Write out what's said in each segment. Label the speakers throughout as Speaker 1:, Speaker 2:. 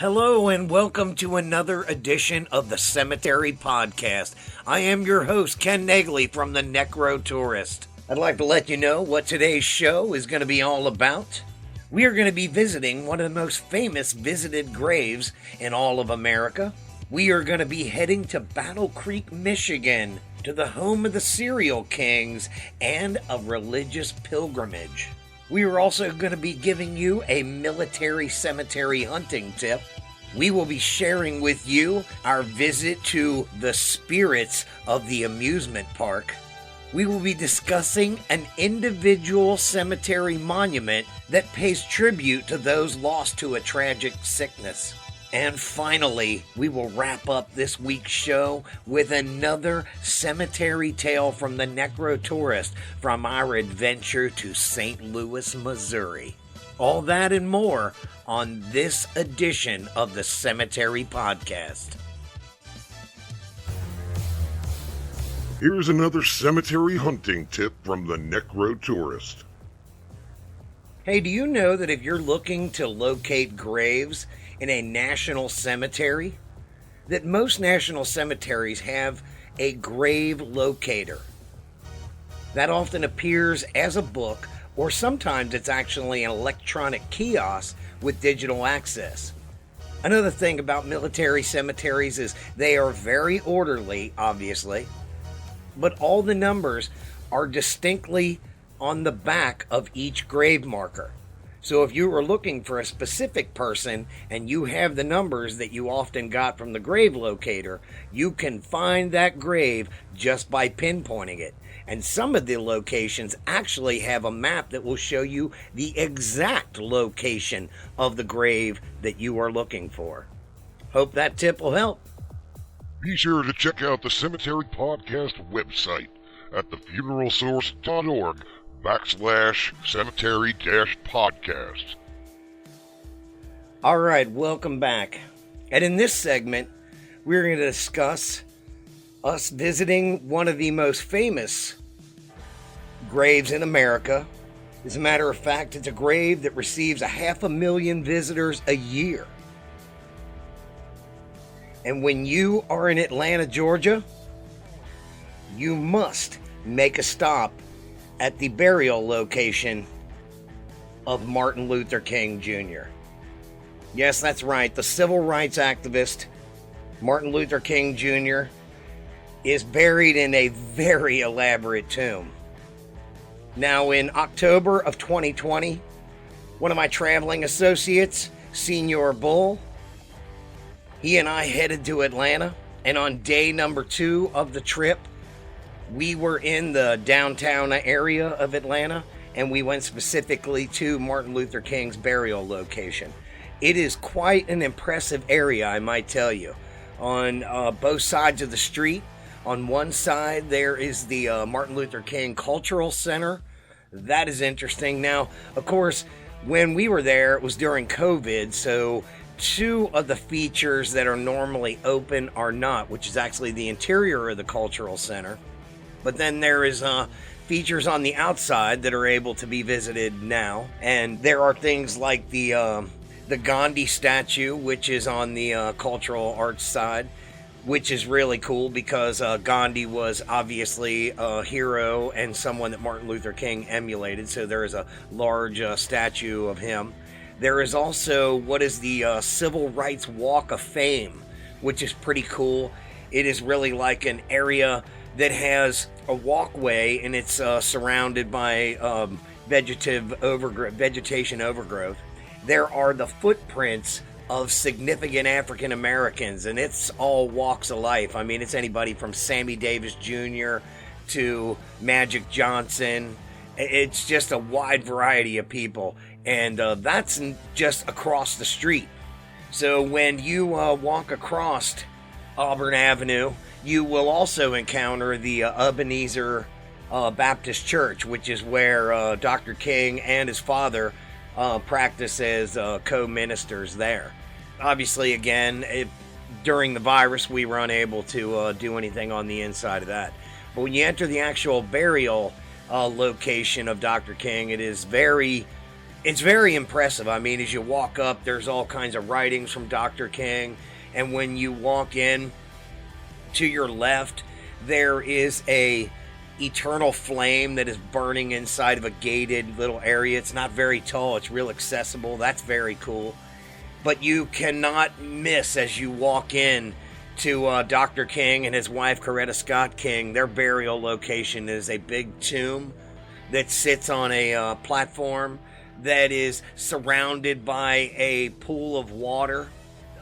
Speaker 1: Hello and welcome to another edition of the Cemetery Podcast. I am your host, Ken Nagley from the Necro Tourist. I'd like to let you know what today's show is going to be all about. We are going to be visiting one of the most famous visited graves in all of America. We are going to be heading to Battle Creek, Michigan, to the home of the Serial Kings and a religious pilgrimage. We are also going to be giving you a military cemetery hunting tip. We will be sharing with you our visit to the spirits of the amusement park. We will be discussing an individual cemetery monument that pays tribute to those lost to a tragic sickness. And finally, we will wrap up this week's show with another cemetery tale from the Necro Tourist from our adventure to St. Louis, Missouri. All that and more on this edition of the Cemetery Podcast.
Speaker 2: Here's another cemetery hunting tip from the Necro Tourist.
Speaker 1: Hey, do you know that if you're looking to locate graves in a national cemetery, that most national cemeteries have a grave locator? That often appears as a book, or sometimes it's actually an electronic kiosk with digital access. Another thing about military cemeteries is they are very orderly, obviously, but all the numbers are distinctly on the back of each grave marker. So if you are looking for a specific person and you have the numbers that you often got from the grave locator, you can find that grave just by pinpointing it. And some of the locations actually have a map that will show you the exact location of the grave that you are looking for. Hope that tip will help.
Speaker 2: Be sure to check out the Cemetery Podcast website at thefuneralsource.org/cemetery-podcast.
Speaker 1: All right, welcome back. And in this segment, we're going to discuss us visiting one of the most famous graves in America. As a matter of fact, it's a grave that receives 500,000 visitors a year. And when you are in Atlanta, Georgia, you must make a stop at the burial location of Martin Luther King Jr. Yes, that's right. The civil rights activist Martin Luther King Jr. is buried in a very elaborate tomb. Now, in October of 2020, one of my traveling associates, Senior Bull, he and I headed to Atlanta, and on day number 2 of the trip, we were in the downtown area of Atlanta, and we went specifically to Martin Luther King's burial location. It is quite an impressive area, I might tell you. On both sides of the street, on one side there is the Martin Luther King Cultural Center. That is interesting. Now, of course, when we were there, it was during COVID, so 2 of the features that are normally open are not, which is actually the interior of the Cultural Center. But then there is features on the outside that are able to be visited now. And there are things like the Gandhi statue, which is on the cultural arts side, which is really cool because Gandhi was obviously a hero and someone that Martin Luther King emulated. So there is a large statue of him. There is also what is the Civil Rights Walk of Fame, which is pretty cool. It is really like an area that has a walkway, and it's surrounded by vegetation overgrowth. There are the footprints of significant African Americans, and it's all walks of life. I mean, it's anybody from Sammy Davis Jr. to Magic Johnson. It's just a wide variety of people, and that's just across the street. So when you walk across Auburn Avenue, you will also encounter the Ebenezer Baptist Church, which is where Dr. King and his father practice as co-ministers there. Obviously, again, during the virus, we were unable to do anything on the inside of that. But when you enter the actual burial location of Dr. King, it is very It's very impressive. I mean, as you walk up, there's all kinds of writings from Dr. King. And when you walk in to your left, there is a eternal flame that is burning inside of a gated little area. It's not very tall. It's real accessible. That's very cool. But you cannot miss as you walk in to Dr. King and his wife, Coretta Scott King. Their burial location is a big tomb that sits on a platform that is surrounded by a pool of water.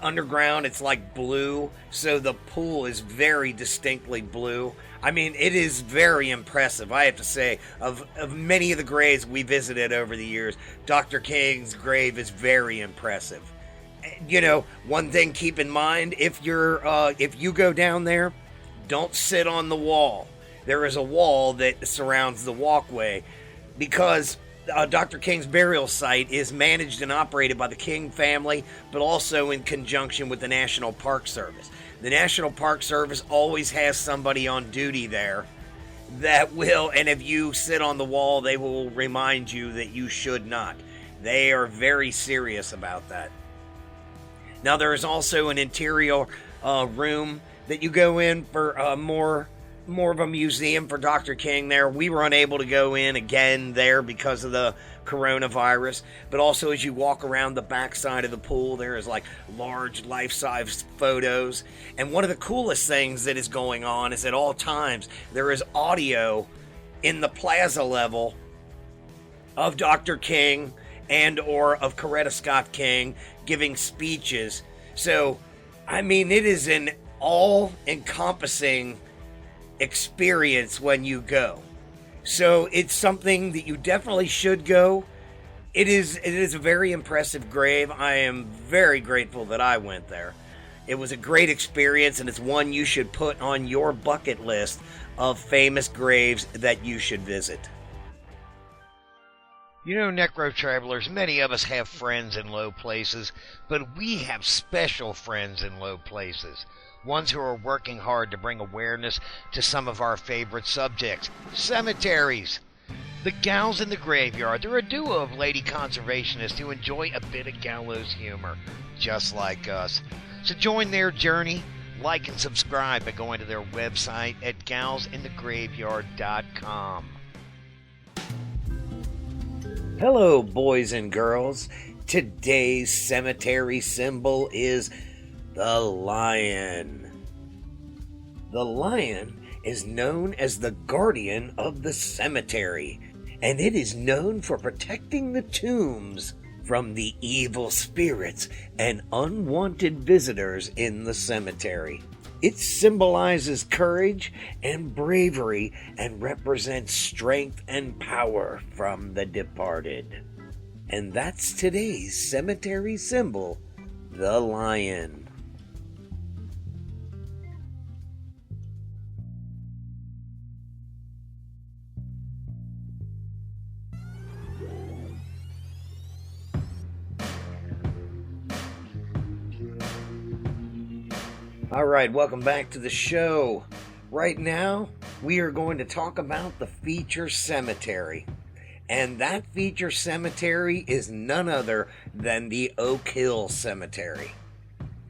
Speaker 1: Underground, it's like blue, so the pool is very distinctly blue. I mean, it is very impressive, I have to say. Of many of the graves we visited over the years, Dr. King's grave is very impressive. You know, one thing keep in mind, if you go down there, don't sit on the wall. There is a wall that surrounds the walkway, because Dr. King's burial site is managed and operated by the King family, but also in conjunction with the National Park Service. The National Park Service always has somebody on duty there that will, and if you sit on the wall, they will remind you that you should not. They are very serious about that. Now, there is also an interior room that you go in for more of a museum for Dr. King there. We were unable to go in again there because of the coronavirus. But also, as you walk around the backside of the pool, there is like large life-size photos. And one of the coolest things that is going on is at all times there is audio in the plaza level of Dr. King and or of Coretta Scott King giving speeches. So, I mean, it is an all-encompassing experience when you go. So it's something that you definitely should go. It is a very impressive grave. I am very grateful that I went there. It was a great experience, and it's one you should put on your bucket list of famous graves that you should visit.
Speaker 3: You know, Necro Travelers, many of us have friends in low places, but we have special friends in low places. Ones who are working hard to bring awareness to some of our favorite subjects. Cemeteries. The Gals in the Graveyard. They're a duo of lady conservationists who enjoy a bit of gallows humor, just like us. So join their journey. Like and subscribe by going to their website at galsinthegraveyard.com.
Speaker 1: Hello, boys and girls. Today's cemetery symbol is the lion. The lion is known as the guardian of the cemetery, and it is known for protecting the tombs from the evil spirits and unwanted visitors in the cemetery. It symbolizes courage and bravery and represents strength and power from the departed. And that's today's cemetery symbol, the lion. All right, welcome back to the show. Right now, we are going to talk about the feature cemetery. And that feature cemetery is none other than the Oak Hill Cemetery.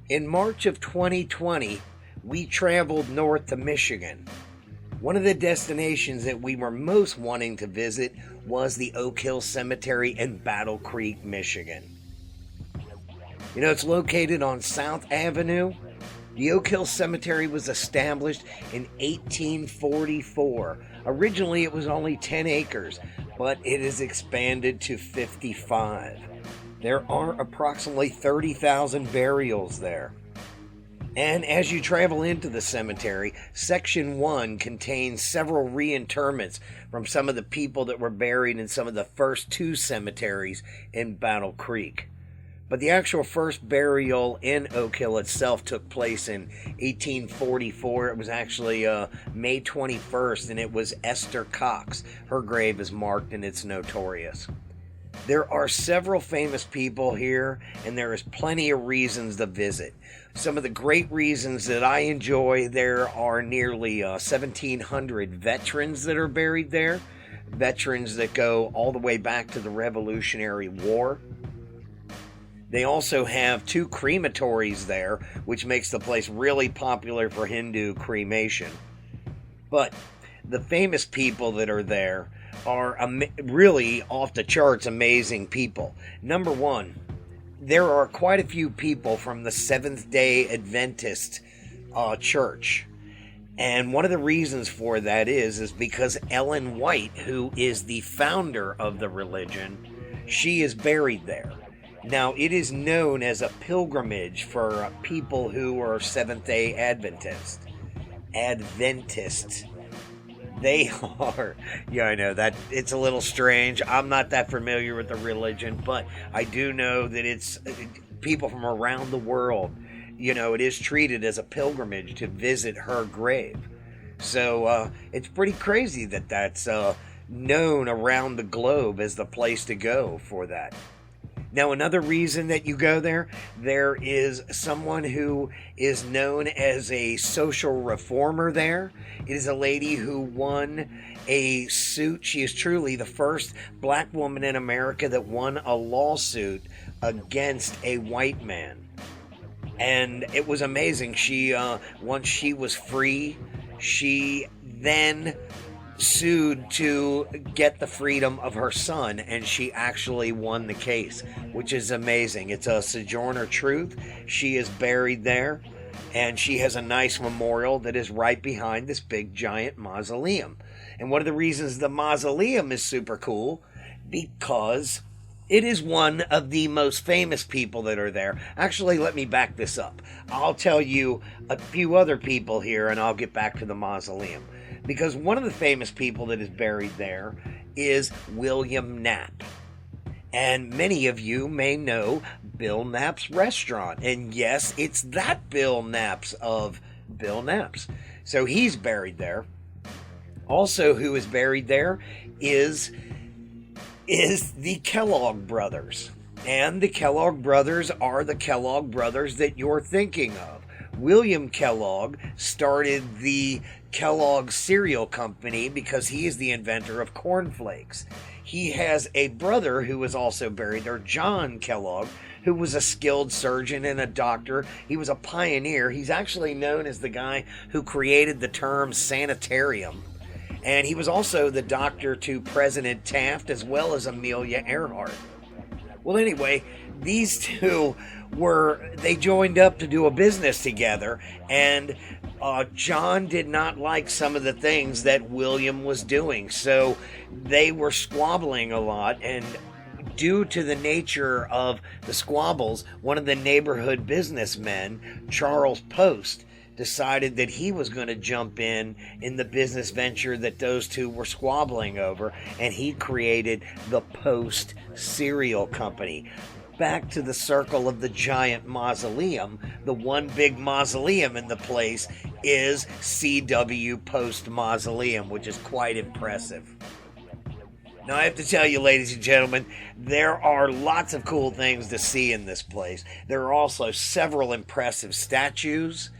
Speaker 1: In March of 2020, we traveled north to Michigan. One of the destinations that we were most wanting to visit was the Oak Hill Cemetery in Battle Creek, Michigan. You know, it's located on South Avenue. The Oak Hill Cemetery was established in 1844. Originally, it was only 10 acres, but it is expanded to 55. There are approximately 30,000 burials there. And as you travel into the cemetery, Section 1 contains several reinterments from some of the people that were buried in some of the first two cemeteries in Battle Creek. But the actual first burial in Oak Hill itself took place in 1844. It was actually May 21st, and it was Esther Cox. Her grave is marked, and it's notorious. There are several famous people here, and there is plenty of reasons to visit. Some of the great reasons that I enjoy, there are nearly 1,700 veterans that are buried there. veterans that go all the way back to the Revolutionary War. They also have 2 crematories there, which makes the place really popular for Hindu cremation. But the famous people that are there are really off the charts amazing people. Number one, there are quite a few people from the Seventh-day Adventist church. And one of the reasons for that is because Ellen White, who is the founder of the religion, she is buried there. Now, it is known as a pilgrimage for people who are Seventh-day Adventists. They are, yeah, I know that it's a little strange. I'm not that familiar with the religion, but I do know that it's people from around the world. You know, it is treated as a pilgrimage to visit her grave. So it's pretty crazy that that's known around the globe as the place to go for that. Now, another reason that you go there is someone who is known as a social reformer there. It is a lady who won a suit. She is truly the first black woman in America that won a lawsuit against a white man. And it was amazing. She, once she was free, she then sued to get the freedom of her son, and she actually won the case, which is amazing. It's a Sojourner Truth. She is buried there, and she has a nice memorial that is right behind this big giant mausoleum. And one of the reasons the mausoleum is super cool, because it is one of the most famous people that are there. Actually, let me back this up. I'll tell you a few other people here, and I'll get back to the mausoleum. Because one of the famous people that is buried there is William Knapp. And many of you may know Bill Knapp's restaurant. And yes, it's that Bill Knapp's of Bill Knapp's. So he's buried there. Also, who is buried there is the Kellogg brothers. And the Kellogg brothers are the Kellogg brothers that you're thinking of. William Kellogg started the Kellogg cereal company because he is the inventor of cornflakes. He has a brother who is also buried there, John Kellogg, who was a skilled surgeon and a doctor. He was a pioneer. He's actually known as the guy who created the term sanitarium. And he was also the doctor to President Taft as well as Amelia Earhart. Well, anyway, these two they joined up to do a business together, and John did not like some of the things that William was doing, so they were squabbling a lot, and due to the nature of the squabbles, one of the neighborhood businessmen, Charles Post, decided that he was going to jump in the business venture that those two were squabbling over, and he created the Post Cereal Company. Back to the circle of the giant mausoleum, the one big mausoleum in the place is C.W. Post Mausoleum, which is quite impressive. Now, I have to tell you, ladies and gentlemen, there are lots of cool things to see in this place. There are also several impressive statues.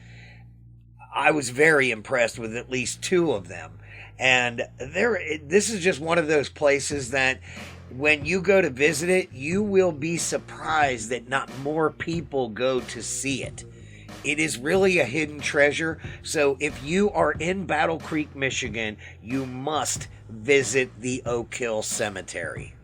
Speaker 1: I was very impressed with at least 2 of them. And this is just one of those places that when you go to visit it, you will be surprised that not more people go to see it. It is really a hidden treasure. So if you are in Battle Creek, Michigan, you must visit the Oak Hill Cemetery.